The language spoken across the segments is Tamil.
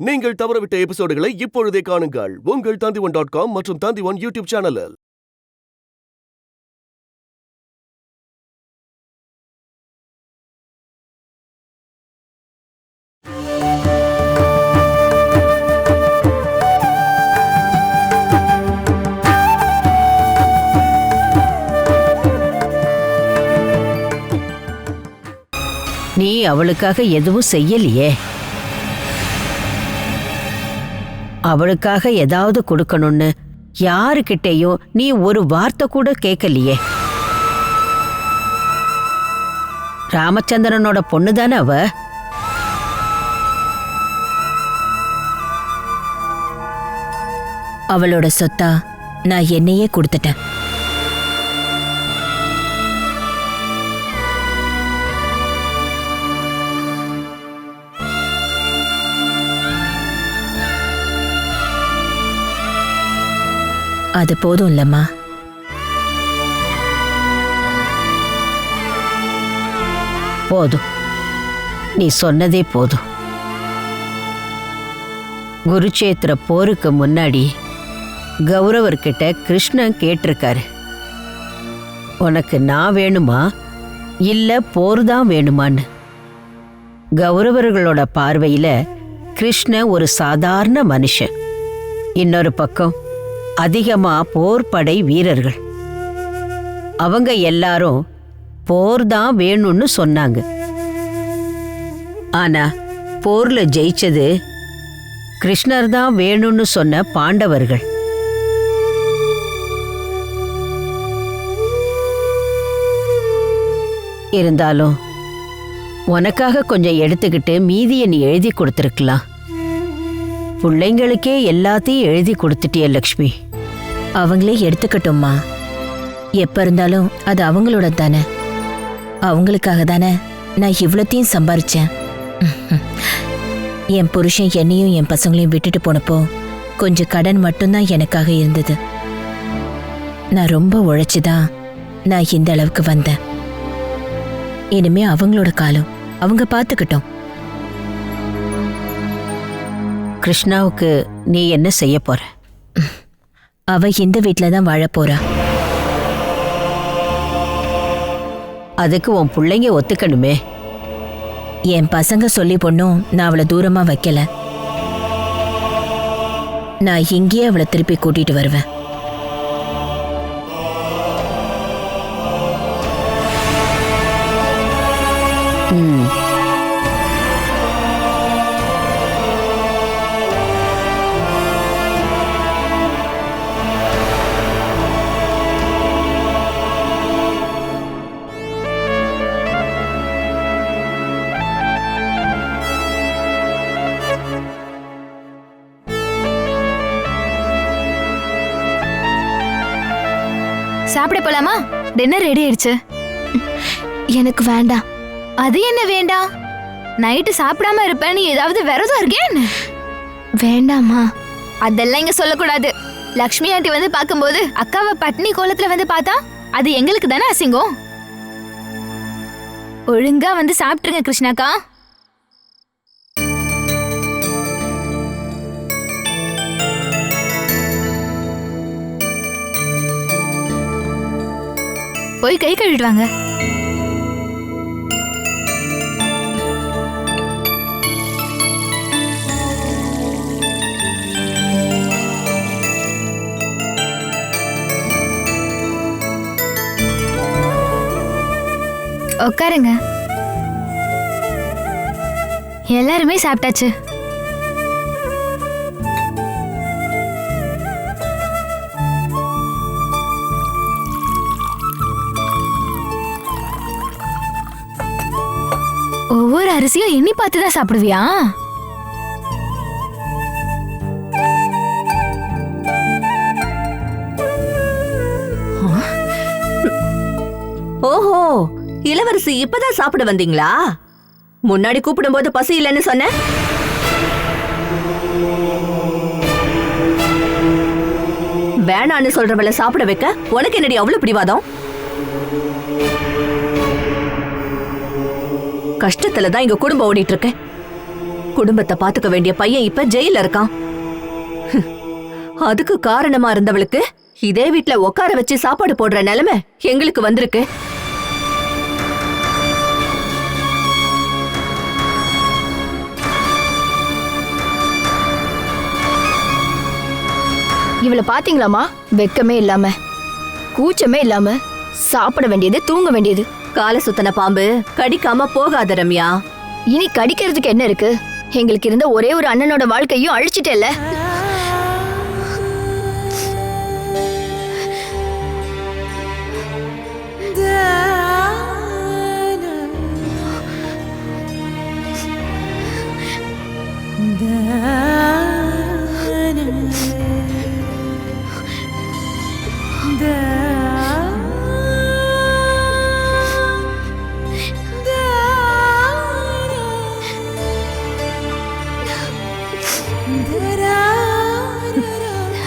நீங்கள் தவறவிட்ட எபிசோடுகளை இப்பொழுதே காணுங்கள் உங்கள் Tandivan.com மற்றும் Tandivan யூடியூப் சேனலில். நீ அவளுக்காக எதுவும் செய்யலையே. அவளுக்காக ஏதாவது கொடுக்கணும்னு யாருக்கிட்டேயும் நீ ஒரு வார்த்தை கூட கேட்கலையே. ராமச்சந்திரனோட பொண்ணு தானே அவ. அவளோட சொத்தா நான் என்னையே கொடுத்துட்டேன். அது போதும் இல்லம்மா. போதும், நீ சொன்னதே போதும். குருச்சேத்திர போருக்கு முன்னாடி கௌரவர்கிட்ட கிருஷ்ணன் கேட்டிருக்காரு, உனக்கு நான் வேணுமா இல்ல போர் தான் வேணுமான்னு. கௌரவர்களோட பார்வையில கிருஷ்ணன் ஒரு சாதாரண மனுஷன், இன்னொரு பக்கம் அதிகமா போர்படை வீரர்கள். அவங்க எல்லாரும் போர் தான் வேணும்னு சொன்னாங்க. ஆனா போர்ல ஜெயிச்சது கிருஷ்ணர் தான் வேணும்னு சொன்ன பாண்டவர்கள். இருந்தாலும் உனக்காக கொஞ்சம் எடுத்துக்கிட்டு மீதியை நீ எழுதி கொடுத்துருக்கலாம். பிள்ளைங்களுக்கே எல்லாத்தையும் எழுதி கொடுத்துட்டிய லக்ஷ்மி. அவங்களே எடுத்துக்கட்டும்மா. எப்ப இருந்தாலும் அது அவங்களோட தானே. அவங்களுக்காக தானே நான் இவ்வளோத்தையும் சம்பாரிச்சேன். என் புருஷன் என்னையும் என் பசங்களையும் விட்டுட்டு போனப்போ கொஞ்சம் கடன் மட்டும்தான் எனக்காக இருந்தது. நான் ரொம்ப உழைச்சுதான் நான் இந்த அளவுக்கு வந்தேன். இனிமே அவங்களோட காலம், அவங்க பார்த்துக்கிட்டோம். கிருஷ்ணாவுக்கு நீ என்ன செய்ய போற? அவ இந்த வீட்டில தான் வாழ போறா. அதுக்கு உன் பிள்ளைங்க ஒத்துக்கணுமே. என் பசங்க சொல்லி பொண்ணும் நான் அவளை தூரமா வைக்கல. நான் இங்கேயே அவளை திருப்பி கூட்டிட்டு வருவேன். சாப்பிட போலாமா? டின்னர் ரெடி ஆயிடுச்சு. எனக்கு வேண்டாம். அது என்ன வேண்டாம்? நைட்டு சாப்பிடாம இருப்பேன்னு ஏதாவது விரதம் இருக்கேன்? வேண்டாமா? அதெல்லாம் இங்க சொல்லக்கூடாது. லக்ஷ்மி ஆண்டி வந்து பார்க்கும்போது அக்காவை பட்னி கோலத்துல வந்து பார்த்தா அது எங்களுக்கு தானே அசிங்கம். ஒழுங்கா வந்து சாப்பிட்டுருங்க கிருஷ்ணாக்கா. போய் கை கழுவிட்டு வாங்க. உட்காருங்க. எல்லாருமே சாப்பிட்டாச்சு. ஒவ்வொரு அரிசியும் எண்ணி பார்த்துதான் சாப்பிடுவியா? ஓஹோ, இளவரசி இப்பதான் சாப்பிட வந்தீங்களா? முன்னாடி கூப்பிடும் போது பசி இல்லைன்னு சொன்ன. வேணான்னு சொல்றவள சாப்பிட வைக்க உனக்கு என்னடி அவ்வளவு பிடிவாதம்? கஷ்டத்துல தான் இங்க குடும்பம் ஓடிட்டு இருக்கு. குடும்பத்தை பாத்துக்க வேண்டிய பையன் இப்ப ஜெயில இருக்கான். அதுக்கு காரணமா இருந்தவளுக்கு இதே வீட்ல உட்கார வச்சு சாப்பாடு போடுற நிலைமை எங்களுக்கு வந்திருக்கு. இவளை பாத்தீங்களாமா? வெக்கமே இல்லாம கூச்சமே இல்லாம சாப்பிட வேண்டியது தூங்க வேண்டியது. கால சுத்தன பாம்பு கடிக்காம போகாத ரம்யா. இனி கடிக்கிறதுக்கு என்ன இருக்கு? எங்களுக்கு இருந்த ஒரே ஒரு அண்ணனோட வாழ்க்கையும் அழிச்சிட்டேல்ல.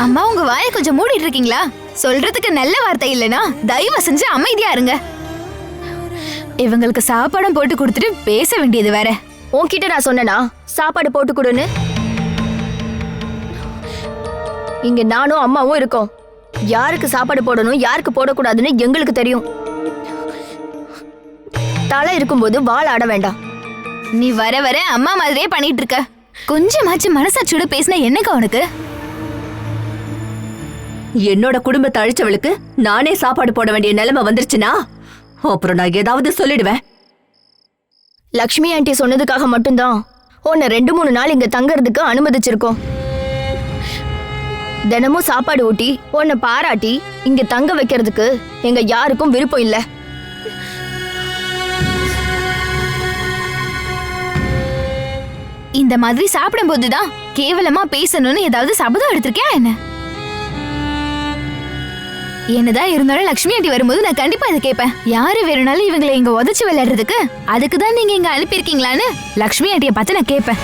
அம்மா, உங்க வாயை கொஞ்சம் மூடிட்டு இருக்கீங்களா? சொல்றதுக்கு நல்ல வார்த்தை இல்லனா தயவு செஞ்சு அமைதியா இருங்க. இவங்களுக்கு சாப்பாடும் போட்டு கொடுத்துட்டு பேச வேண்டியது வேற. உன்கிட்ட நான் சொன்னேனா சாப்பாடு போட்டு கொடுன்னு? இங்க நானும் அம்மாவும் இருக்கோம். யாருக்கு சாப்பாடு போடணும் யாருக்கு போடக்கூடாதுன்னு எங்களுக்கு தெரியும். தலை இருக்கும்போது வாள் ஆட வேண்டாம். நீ வர வர அம்மா மாதிரியே பண்ணிட்டு இருக்க. கொஞ்சமாச்சும் மனசாட்சியோட பேசினா என்னக்கா உனக்கு? என்னோட குடும்பத்தை அழிச்சவளுக்கு நானே சாப்பாடு போட வேண்டிய நிலைமை வந்துருச்சுன்னா அப்புறம் நான் ஏதாவது சொல்லிடுவேன். லக்ஷ்மி ஆண்டி சொன்னதுக்காக மட்டும்தான் உன்னை 2-3 நாள் இங்க தங்கறதுக்கு அனுமதிச்சிருக்கோம். தினமும் சாப்பாடு ஊட்டி உன்னை பாராட்டி இங்க தங்க வைக்கிறதுக்கு எங்க யாருக்கும் விருப்பம் இல்ல. இந்த மாதிரி சாப்பிடும் போதுதான் கேவலமா பேசணும்னு ஏதாவது சபதம் எடுத்திருக்கியா என்ன? என்னதான் இருந்தாலும் லக்ஷ்மி ஆண்டி வரும்போது நான் கண்டிப்பா இதை கேட்பேன். யாரு வேணும்னாலும் இவங்களை இங்க உதச்சு விளையாடுறதுக்கு அதுக்குதான் நீங்க இங்க அனுப்பியிருக்கீங்களான்னு லக்ஷ்மி ஆண்டியை பார்த்து நான் கேட்பேன்.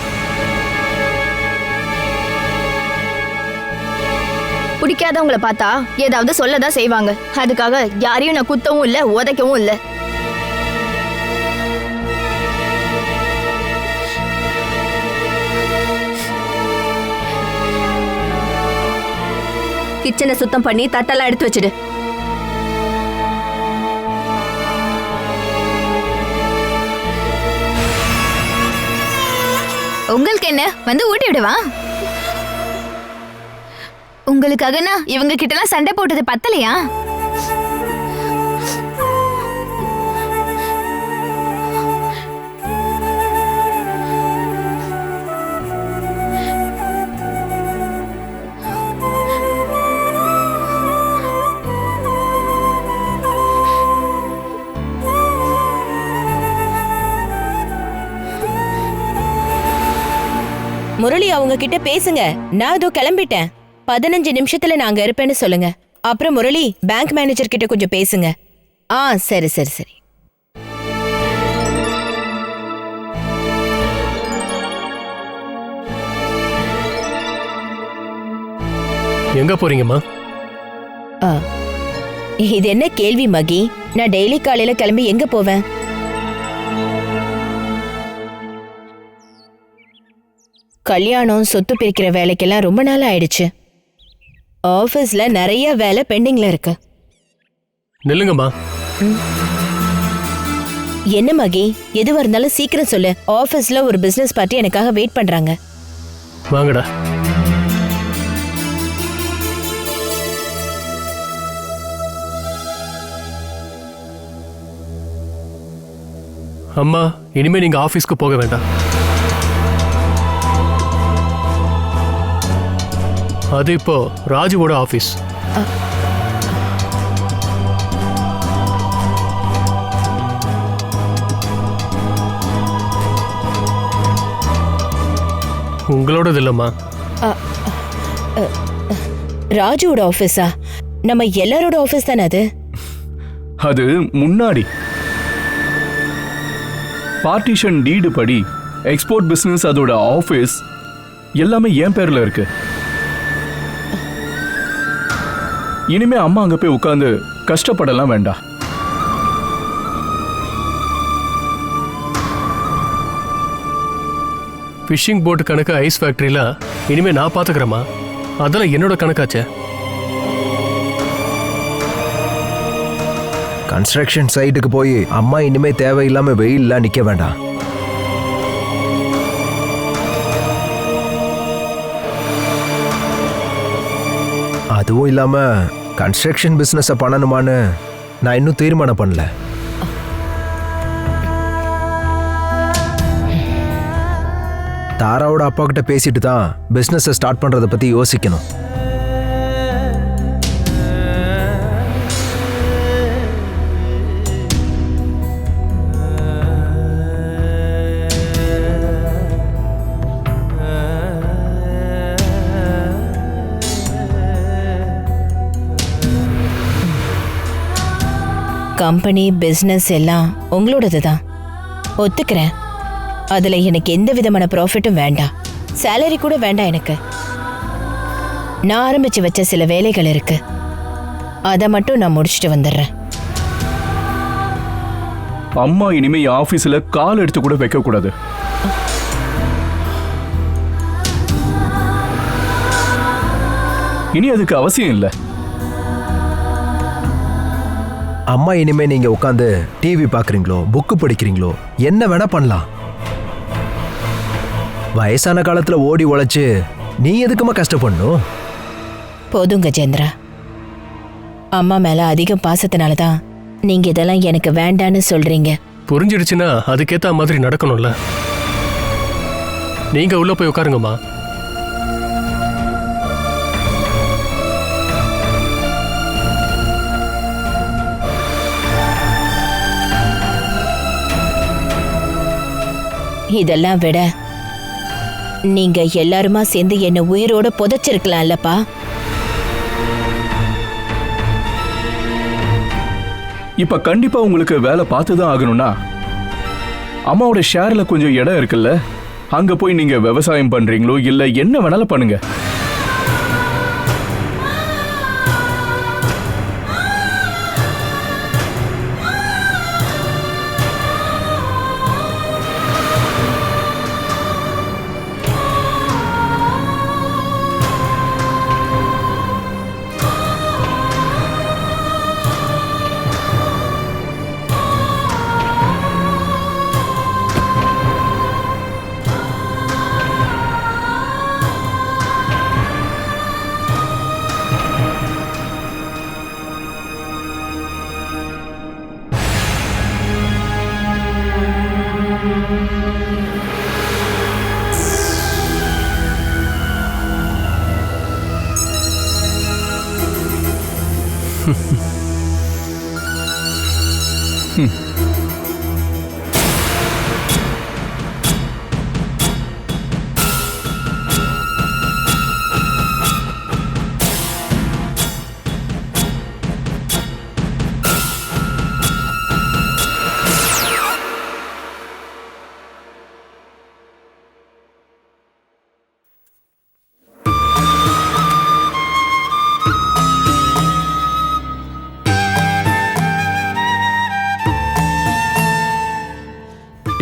பிடிக்காதவங்களை பார்த்தா ஏதாவது சொல்லதான் செய்வாங்க. அதுக்காக யாரையும் நான் குத்தவும் இல்ல உதைக்கவும் இல்ல. கிச்சனை சுத்தம் பண்ணி தட்டெல்லாம் எடுத்து வச்சிடு. உங்களுக்கு என்ன வந்து ஊட்டி விடுவா? உங்களுக்காகனா இவங்க கிட்டலாம் சண்டை போட்டது பத்தலையா? முரளி அவங்க கிட்ட பேசுங்க. நான் இதோ கிளம்பிட்டேன். 15 நிமிஷத்துல நாங்க இருப்பேன்னு சொல்லுங்க. அப்புறம் முரளி பேங்க் மேனேஜர் கிட்ட கொஞ்சம் பேசுங்க. சரி சரி சரி. எங்க போறீங்கம்மா? இது என்ன கேள்வி மகி? நான் டெய்லி காலையில கிளம்பி எங்க போவேன்? கல்யாணம் சொத்து பிரிக்கிற வேலைக்கெல்லாம் ரொம்ப நாள் ஆயிடுச்சு. ஆபீஸ்ல நிறைய வேலை பெண்டிங்ல இருக்கு. நில்லுங்கம்மா. என்ன மகி, எதுவா இருந்தாலும் சீக்கிரம் சொல்லு. ஆபீஸ்ல ஒரு பிசினஸ் பார்ட்டி எனக்காக வெயிட் பண்றாங்க. வாங்கடா. அம்மா, இனிமே நீங்க ஆபீஸ்க்கு போக வேண்டாம். அது இப்போ ராஜுவோட ஆபீஸ். உங்களோடது இல்லம்மா. ராஜுவோட ஆபீஸா? நம்ம எல்லாரோட ஆபீஸ் தானே அது? அது முன்னாடி பார்ட்டிஷன் டீடு படி எக்ஸ்போர்ட் பிசினஸ் அதோட ஆபீஸ் எல்லாமே என் பேர்ல இருக்கு. இனிமே அம்மா அங்க போய் உட்கார்ந்து கஷ்டப்படலாம் வேண்டாம். ஃபிஷிங் போட் கணக்கு ஐஸ் ஃபேக்ட்ரியில் இனிமே நான் பார்த்துக்கிறேம்மா. அதெல்லாம் என்னோட கணக்காச்சே. கன்ஸ்ட்ரக்ஷன் சைட்டுக்கு போய் அம்மா இனிமே தேவையில்லாம வெயில்லாம் நிக்க வேண்டாம். அதுவும் இல்லாம கன்ஸ்ட்ரக்ஷன் பிசினஸ் பண்ணணுமான்னு நான் இன்னும் தீர்மானம் பண்ணல. தாராவோட அப்பா கிட்ட பேசிட்டு தான் பிசினஸ் ஸ்டார்ட் பண்றத பத்தி யோசிக்கணும். கம்பெனி பிஸ்னஸ் எல்லாம் உங்களோடது தான், ஒத்துக்கிறேன். அதில் எனக்கு எந்த விதமான ப்ராஃபிட்டும் வேண்டாம், சேலரி கூட வேண்டாம் எனக்கு. நான் ஆரம்பித்து வச்ச சில வேலைகள் இருக்கு, அதை மட்டும் நான் முடிச்சுட்டு வந்துடுறேன். அம்மா இனிமே ஆபீஸ்ல கால் எடுத்து கூட வைக்க கூடாது. இனி அதுக்கு அவசியம் இல்லை. அம்மா இனிமே நீங்க உட்காந்து டிவி பாக்குறீங்களோ புக்கு படிக்கிறீங்களோ என்ன வேணா பண்ணலாம். வயசான காலத்துல ஓடி உழைச்சு நீ எதுக்குமா கஷ்டப்படணும்? போதும் கஜேந்திரா, அம்மா மேல அதிகம் பாசத்தினால தான் நீங்க இதெல்லாம் எனக்கு வேண்டான்னு சொல்றீங்க. புரிஞ்சிடுச்சுன்னா அதுக்கேற்ற மாதிரி நடக்கணும்ல. நீங்கள் உள்ளே போய் உட்காருங்கம்மா. இதெல்லாம் விட நீங்க எல்லாருமா சேர்ந்து என்ன உயிரோட புதைச்சிருக்கலாம்லப்பா. இப்ப கண்டிப்பா உங்களுக்கு வேலை பார்த்துதான் ஆகணும்னா அம்மாவோட ஷேர்ல கொஞ்சம் இடம் இருக்குல்ல, அங்க போய் நீங்க விவசாயம் பண்றீங்களோ இல்ல என்ன வேணாலும் பண்ணுங்க.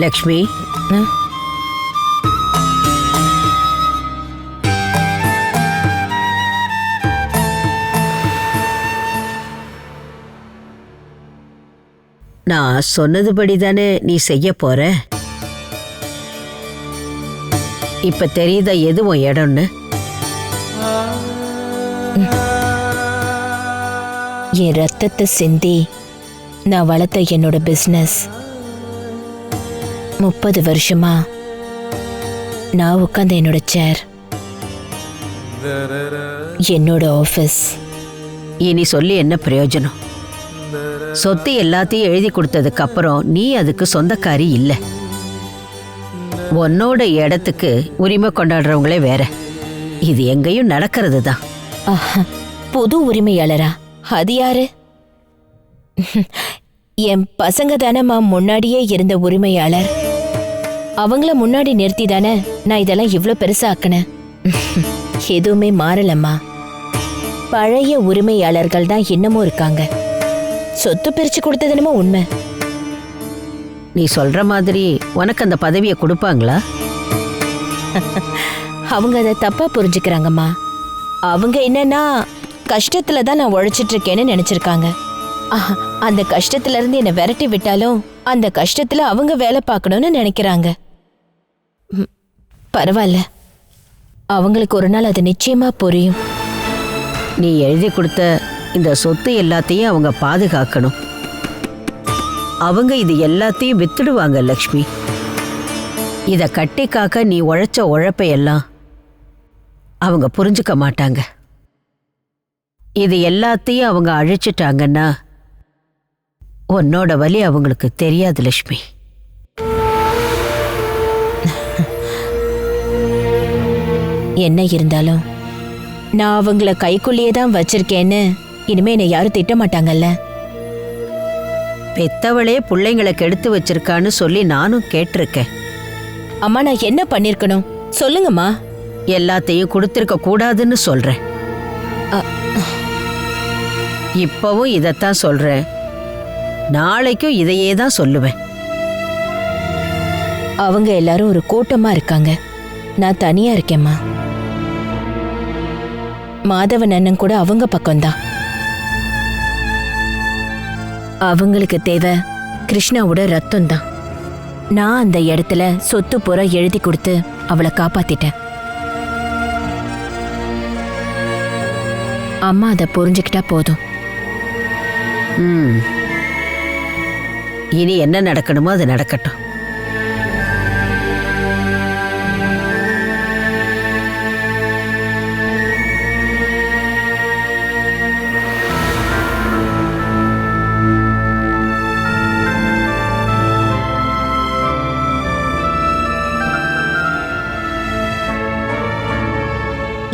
லக்ஷ்மி, நான் சொன்னதுபடி தானே நீ செய்ய போற. இப்ப தெரியுதா எது உன் இடம்னு? என் ரத்தத்தை சிந்தி நான் வளர்த்த என்னோட பிசினஸ் 30 வருஷமா நான் உட்கார்ந்த என்னோட சேர், என்னோட ஆஃபீஸ். இனி சொல்லி என்ன பிரயோஜனம்? சொத்து எல்லாத்தையும் எழுதி கொடுத்ததுக்கு அப்புறம் நீ அதுக்கு சொந்தக்காரி இல்லை. உன்னோட இடத்துக்கு உரிமை கொண்டாடுறவங்களே வேற. இது எங்கேயும் நடக்கிறது தான். புது உரிமையாளரா? அது யாரு? என் பசங்க தானேம்மா முன்னாடியே இருந்த உரிமையாளர். அவங்கள முன்னாடி நிறுத்தி தானே நான் இதெல்லாம் இவ்வளோ பெருசா ஆக்கினேன். எதுவுமே மாறலம்மா. பழைய உரிமையாளர்கள் தான் இன்னமும் இருக்காங்க. சொத்து பிரிச்சு கொடுத்தது என்னமோ உண்மை. நீ சொல்ற மாதிரி உனக்கு அந்த பதவியை கொடுப்பாங்களா? அவங்க அதை தப்பா புரிஞ்சுக்கிறாங்கம்மா. அவங்க என்னன்னா கஷ்டத்துல தான் நான் உழைச்சிட்டு இருக்கேன்னு நினைச்சிருக்காங்க. அந்த கஷ்டத்துல இருந்து என்னை விரட்டி விட்டாலும் அந்த கஷ்டத்துல அவங்க வேலை பார்க்கணும்னு நினைக்கிறாங்க. பரவாயில்ல, அவங்களுக்கு ஒரு நாள் அது நிச்சயமா புரியும். நீ எழுதி கொடுத்த இந்த சொத்து எல்லாத்தையும் அவங்க பாதுகாக்கணும். அவங்க இது எல்லாத்தையும் வித்துடுவாங்க லக்ஷ்மி. இத கட்டி காக்க நீ உழைச்ச உழைப்பையெல்லாம் அவங்க புரிஞ்சுக்க மாட்டாங்க. இது எல்லாத்தையும் அவங்க அழிச்சிட்டாங்கன்னா உன்னோட வலி அவங்களுக்கு தெரியாது லக்ஷ்மி. என்ன இருந்தாலும் நான் அவங்கள கைக்குள்ளேயே தான் வச்சிருக்கேன்னு இனிமே என்னை யாரும் திட்ட மாட்டாங்கல்ல. பெத்தவளே பிள்ளைங்களை கெடுத்து வச்சிருக்கான்னு சொல்லி நானும் கேட்டிருக்கேன். அம்மா, நான் என்ன பண்ணிருக்கணும் சொல்லுங்கம்மா. எல்லாத்தையும் கொடுத்திருக்க கூடாதுன்னு சொல்றேன். இப்பவும் இதைத்தான் சொல்றேன், நாளைக்கும் இதையே தான் சொல்லுவேன். அவங்க எல்லாரும் ஒரு கூட்டமா இருக்காங்க, நான் தனியா இருக்கேம்மா. மாதவன் அண்ணன் கூட அவங்க பக்கம்தான். அவங்களுக்கு தேவை கிருஷ்ணாவோட ரத்தம் தான். நான் அந்த இடத்துல சொத்து புற எழுதி கொடுத்து அவளை காப்பாத்திட்டேன். அம்மா அதை புரிஞ்சுக்கிட்டா போதும். இனி என்ன நடக்கணுமோ அது நடக்கட்டும்.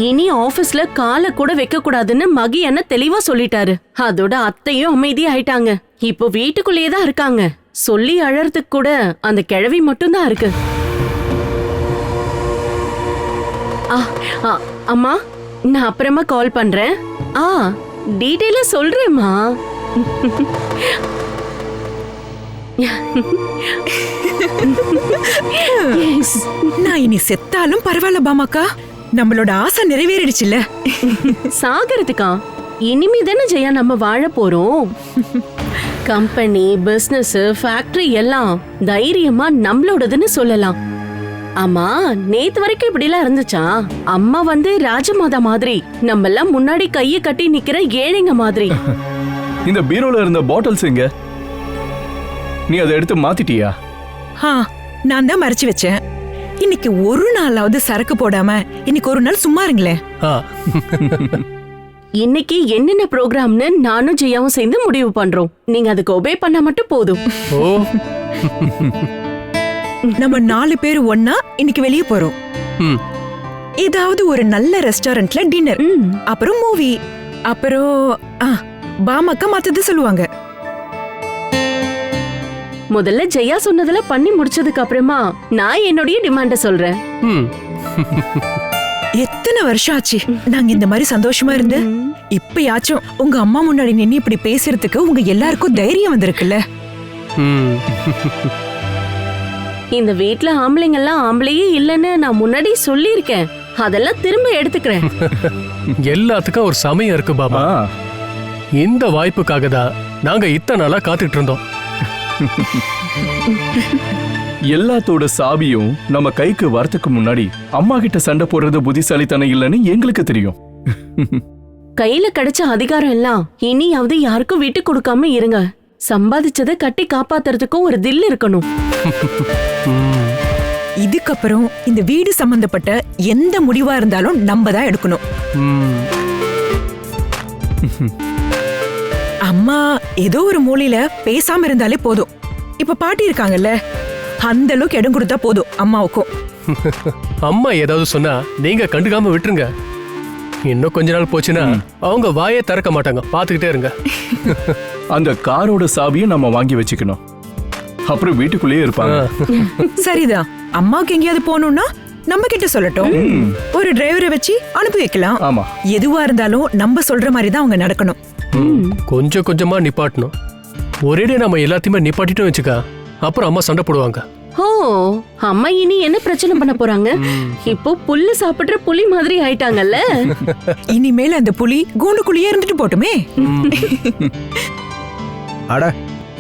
இனி ஆபீஸ்ல காலை கூட வைக்க கூடாதுன்னு மகி என்ன தெளிவா சொல்லிட்டாரு. அதோட அத்தையும் அமைதி ஆயிட்டாங்க. இப்போ வீட்டுக்குள்ளேயே தான் இருக்காங்க. சொல்லி அழறதுக்கு கூட அந்த கிழவி மட்டும் தான் இருக்கு. அம்மா, நான் அப்புறமா கால் பண்றேன். டீடைலா சொல்றேம்மா. நான் இனி செத்தாலும் பரவாயில்ல பாமாக்கா, நம்மளோட ஆசை நிறைவேறிடுச்சுல்ல. சாகறதுக்கா? இனிமே தானே ஜெயா நம்ம வாழ போறோம். கம்பெனி, பிசினஸ், ஃபேக்டரி எல்லாம் தைரியமா நம்மளோடதுன்னு சொல்லலாம். ஆமா, நேத்து வரைக்கும் இப்படி எல்லாம் இருந்துச்சா? அம்மா வந்து ராஜமாதா மாதிரி, நம்ம எல்லாம் முன்னாடி கைய கட்டி நிக்கிற ஏழைங்க மாதிரி. இந்த பீரோல இருந்த பாட்டில்ஸ் எங்க? நீ அதை எடுத்து மாத்திட்டியா? நான் தான் மறைச்சு வச்சேன். இன்னைக்கு ஒரு நாளாவது சரக்கு போடாம இன்னைக்கு ஒரு நாள் சும்மா இருங்களேன். இன்னைக்கு என்னென்ன ப்ரோக்ராம்னு நானும் ஜெயாவும் சேர்ந்து முடிவு பண்றோம். நீங்க அதுக்கு ஒபே பண்ணா மட்டும் போதும். நம்ம 4 பேர் ஒன்னா இன்னைக்கு வெளியே போறோம். ஏதாவது ஒரு நல்ல ரெஸ்டாரண்ட்ல டின்னர், அப்புறம் மூவி, அப்புறம் பாமக்கா மத்தது சொல்லுவாங்க. முதல்ல ஜெயா சொன்னதெல்லாம் பண்ணி முடிச்சதுக்கு அப்புறமா நான் என்னோட டிமாண்ட சொல்றேன். எத்தனை வருஷம் ஆச்சு நாங்க இந்த மாதிரி சந்தோஷமா இருந்து. இப்பயாச்சும் உங்க அம்மா முன்னாடி நின்னு இப்படி பேசுறதுக்கு உங்க எல்லாருக்கும் தைரியம் வந்திருக்குல்ல. இந்த வீட்ல ஆம்பளைங்க எல்லாம் ஆம்பளையே இல்லன்னு நான் முன்னாடி சொல்லியிருக்கேன். அதெல்லாம் திரும்ப எடுத்துக்கிறேன். எல்லாத்துக்கும் ஒரு சமயம் இருக்கு பாபா. இந்த வாய்ப்புக்காக தான் நாங்க இத்தனை நாளா காத்துட்டு இருந்தோம். எல்லாத்தோட சாவியும் நம்ம கைக்கு வரதுக்கு முன்னாடி அம்மா கிட்ட சண்டை போடுறது புத்திசாலித்தனம் இல்லைன்னு எங்களுக்கு தெரியும். கையில கிடைச்ச அதிகாரம் எல்லாம் இனியாவது யாருக்கும் விட்டு கொடுக்காம இருங்க. சம்பாதிச்சதை கட்டி காப்பாத்துறதுக்கும் ஒரு தில் இருக்கணும். இதுக்கப்புறம் இந்த வீடு சம்பந்தப்பட்ட எந்த முடிவா இருந்தாலும் நம்ம தான் எடுக்கணும். அம்மா ஏதோ ஒரு மூலையில பேசாம இருந்தாலே போதும். இப்ப பாட்டி இருக்காங்கல்ல, அந்த அளவுக்கு இடம் கொடுத்தா போதும் அம்மாவுக்கும். அம்மா ஏதாவது சொன்னா நீங்க கண்டுக்காம விட்டுருங்க. இன்னும் கொஞ்ச நாள் போச்சுன்னா அவங்க வாயே திறக்க மாட்டாங்க. பாத்துக்கிட்டே இருங்க. அந்த காரோட சாவியும் நம்ம வாங்கி வச்சுக்கணும். அப்புறம் வீட்டுக்குள்ளேயே இருப்பாங்க. சரிதான், அம்மாவுக்கு எங்கேயாவது போகணும்னா நம்ம கிட்ட சொல்லட்டும். ஒரு டிரைவரை வச்சு அனுப்பி வைக்கலாம். ஆமா, எதுவா இருந்தாலும் நம்ம சொல்ற மாதிரி தான் அவங்க நடக்கணும். கொஞ்சம் கொஞ்சமா நிப்பாட்டணும். ஒரேடியா நம்ம எல்லாத்தையுமே நிப்பாட்டிட்டோம் வச்சுக்கா, அப்புறம் அம்மா சண்டை போடுவாங்க. ஓ, அம்மா இனி என்ன பிரச்சனை பண்ண போறாங்க? இப்போ புல்லு சாப்பிடுற புலி மாதிரி ஆயிட்டாங்கல்ல. இனிமேல் அந்த புலி கூண்டுக்குள்ளேயே இருந்துட்டு போட்டுமே. அட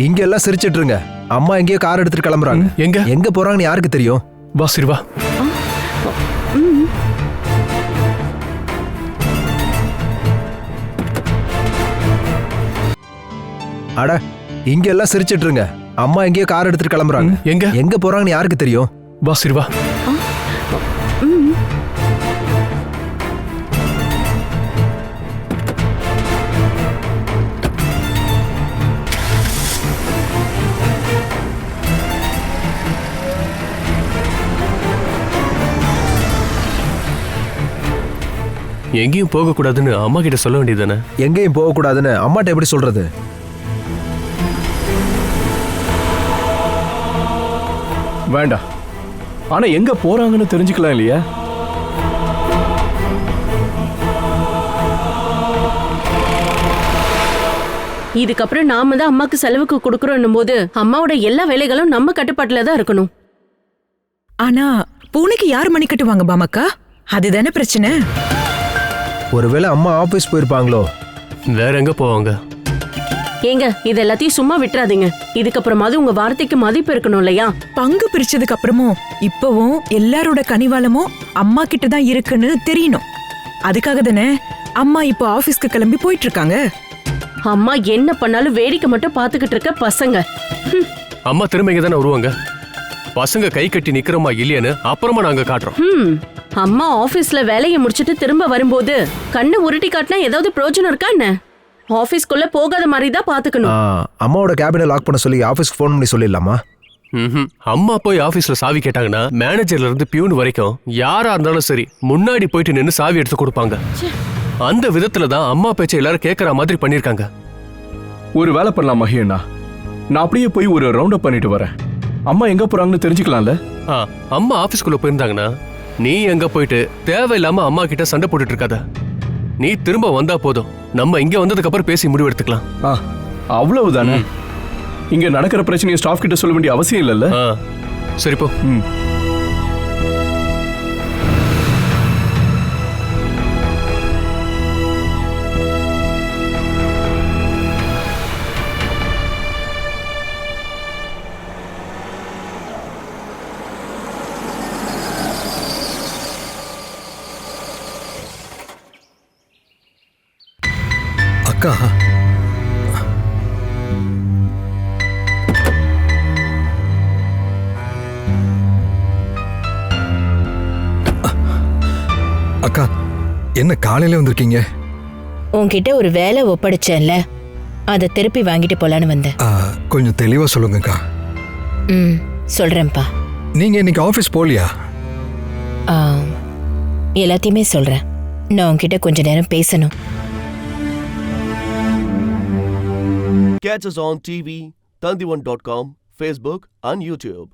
இங்க எல்லாம் சிரிச்சிட்டு இருங்க. அம்மா எங்கேயோ கார் எடுத்துட்டு கிளம்புறாங்க. எங்க போறாங்கன்னு யாருக்கு தெரியும்? வா சரி வா. அட இங்க எல்லாம் சிரிச்சிட்டு இருங்க. அம்மா எங்கேயோ கார் எடுத்துட்டு கிளம்புறாங்க. எங்க போறாங்கன்னு யாருக்கு தெரியும்? வா சரி வா. எங்கேயும் போக கூடாதுன்னு அம்மா கிட்ட சொல்ல வேண்டியதானே? எங்கேயும் போக கூடாதுன்னு அம்மாட்ட எப்படி சொல்றது? வேண்டாம். ஆனா எங்க போறாங்கன்னு தெரிஞ்சுக்கலாம் இல்லையா? இதுக்கப்புறம் நாம தான் அம்மாக்கு செலவுக்கு கொடுக்கறோம் போது அம்மாவோட எல்லா வேலைகளும் நம்ம கட்டுப்பாட்டுல தான் இருக்கணும். ஆனா பூனைக்கு யார் மணி கட்டுவாங்க பாமக்கா? அதுதானே பிரச்சனை. ஒருவேளை அம்மா ஆபீஸ் போயிருப்பாங்களோ? வேற எங்க போவாங்க? ஏங்க இது எல்லாத்தையும் சும்மா விட்டுறாதீங்க. இதுக்கப்புறமாவது உங்க வார்த்தைக்கு மதிப்பு இருக்கணும் இல்லையா? பங்கு பிரிச்சதுக்கு அப்புறமும் இப்பவும் எல்லாரோட கனிவாளமும் அம்மா கிட்ட தான் இருக்குன்னு தெரியணும். அதுக்காக தானே அம்மா இப்போ ஆபீஸ்க்கு கிளம்பி போயிட்டு இருக்காங்க. அம்மா என்ன பண்ணாலும் வேடிக்கை மட்டும் பாத்துக்கிட்டு இருக்க பசங்க. அம்மா திரும்ப இங்க தானே வருவாங்க. பசங்க கை கட்டி நிக்கிறோமா இல்லையான்னு அப்புறமா நாங்க காட்டுறோம். அம்மா ஆபீஸ்ல வேலையை முடிச்சிட்டு திரும்ப வரும்போது கண்ணை உருட்டி காட்டினா ஏதாவது பிரயோஜனம் இருக்கா என்ன? ஆபீஸ்க்குள்ள போகாத மாதிரி தான் பாத்துக்கணும். அம்மாவோட கேபினை லாக் பண்ண சொல்லி ஆபீஸ்க்கு ஃபோன் பண்ணி சொல்லிடலாமா? அம்மா போய் ஆபீஸ்ல சாவி கேட்டாங்கன்னா மேனேஜர்ல இருந்து பியூன் வரைக்கும் யாரா இருந்தாலும் சரி முன்னாடி போயிட்டு நின்னு சாவி எடுத்து கொடுப்பாங்க. அந்த விதத்துல தான் அம்மா பேச்சை எல்லாரும் கேட்கற மாதிரி பண்ணிருக்காங்க. ஒரு வேலை பண்ணலாம் மகியண்ணா. நான் அப்படியே போய் ஒரு ரவுண்ட் அப் பண்ணிட்டு வரேன். அம்மா எங்க போறாங்கன்னு தெரிஞ்சுக்கலாம்ல? அம்மா ஆபீஸ்க்குள்ள போயிருந்தாங்கன்னா நீ எங்க போயிட்டு தேவையில்லாம அம்மா கிட்ட சண்டை போட்டுட்டு இருக்காத. நீ திரும்ப வந்தா போதும். நம்ம இங்க வந்ததுக்கு அப்புறம் பேசி முடிவு எடுத்துக்கலாம். அவ்வளவுதானே. இங்க நடக்கிற பிரச்சனையை ஸ்டாஃப் கிட்ட சொல்ல வேண்டிய அவசியம் இல்லைல்ல? சரி போ. அக்கா அக்கா என்ன காலையில வந்திருக்கீங்க? உன்கிட்ட ஒரு வேலை ஒப்படைச்சேன்ல, அதை திருப்பி வாங்கிட்டு போலான்னு வந்தேன். கொஞ்சம் தெளிவா சொல்லுங்கக்கா. சொல்றேன்ப்பா. நீங்க இன்னைக்கு ஆபீஸ் போலியா? எல்லாத்தையுமே சொல்றேன். நான் உன்கிட்ட கொஞ்ச நேரம் பேசணும். Catch us on TV, Tandivan.com, Facebook and YouTube.